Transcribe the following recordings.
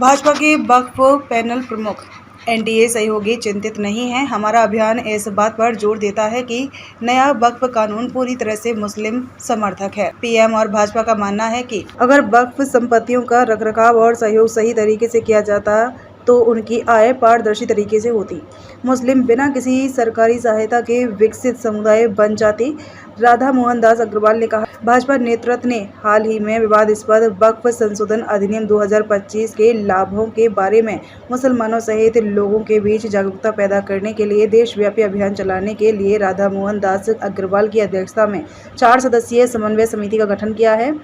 भाजपा के वक्फ पैनल प्रमुख एनडीए सहयोगी चिंतित नहीं हैं। हमारा अभियान इस बात पर जोर देता है कि नया वक्फ कानून पूरी तरह से मुस्लिम समर्थक है। पीएम और भाजपा का मानना है कि अगर वक्फ संपत्तियों का रखरखाव और सहयोग सही तरीके से किया जाता तो उनकी आय पारदर्शी तरीके से होती। मुस्लिम बिना किसी सरकारी सहायता के विकसित समुदाय बन जाते। राधा मोहन दास अग्रवाल ने कहा, भाजपा नेतृत्व ने हाल ही में विवादास्पद वक्फ संशोधन अधिनियम 2025 के लाभों के बारे में मुसलमानों सहित लोगों के बीच जागरूकता पैदा करने के लिए देशव्यापी अभियान चलाने के लिए राधा मोहन दास अग्रवाल की अध्यक्षता में 4 सदस्यीय समन्वय समिति का गठन किया है।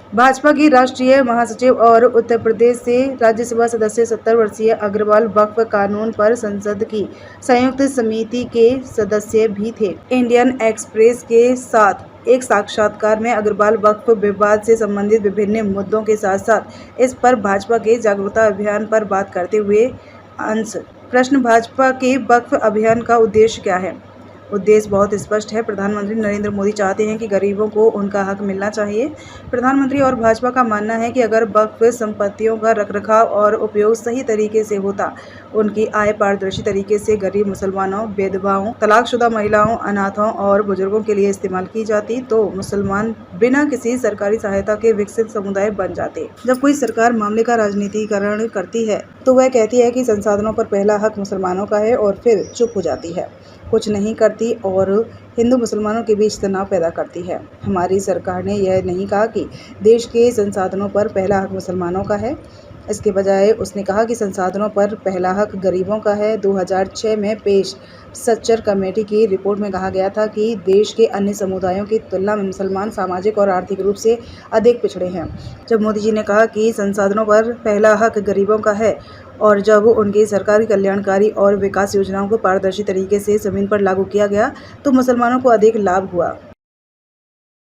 भाजपा की राष्ट्रीय महासचिव और उत्तर प्रदेश से राज्यसभा सदस्य 70 वर्षीय अग्रवाल वक्फ कानून पर संसद की संयुक्त समिति के सदस्य भी थे। इंडियन एक्सप्रेस के साथ एक साक्षात्कार में अग्रवाल वक्फ विवाद से संबंधित विभिन्न मुद्दों के साथ साथ इस पर भाजपा के जागरूकता अभियान पर बात करते हुए अंश प्रश्न, भाजपा के वक्फ अभियान का उद्देश्य क्या है? उद्देश्य बहुत स्पष्ट है। प्रधानमंत्री नरेंद्र मोदी चाहते हैं कि गरीबों को उनका हक मिलना चाहिए। प्रधानमंत्री और भाजपा का मानना है कि अगर वक्फ संपत्तियों का रखरखाव और उपयोग सही तरीके से होता, उनकी आय पारदर्शी तरीके से गरीब मुसलमानों, विधवाओं, तलाकशुदा महिलाओं, अनाथों और बुजुर्गों के लिए इस्तेमाल की जाती तो मुसलमान बिना किसी सरकारी सहायता के विकसित समुदाय बन जाते। जब कोई सरकार मामले का राजनीतिकरण करती है तो वह कहती है कि संसाधनों पर पहला हक मुसलमानों का है और फिर चुप हो जाती है, कुछ नहीं करती और हिंदू मुसलमानों के बीच तनाव पैदा करती है। हमारी सरकार ने यह नहीं कहा कि देश के संसाधनों पर पहला हक मुसलमानों का है, इसके बजाय उसने कहा कि संसाधनों पर पहला हक गरीबों का है। 2006 में पेश सच्चर कमेटी की रिपोर्ट में कहा गया था कि देश के अन्य समुदायों की तुलना में मुसलमान सामाजिक और आर्थिक रूप से अधिक पिछड़े हैं। जब मोदी जी ने कहा कि संसाधनों पर पहला हक गरीबों का है और जब उनकी सरकारी कल्याणकारी और विकास योजनाओं को पारदर्शी तरीके से ज़मीन पर लागू किया गया तो मुसलमानों को अधिक लाभ हुआ।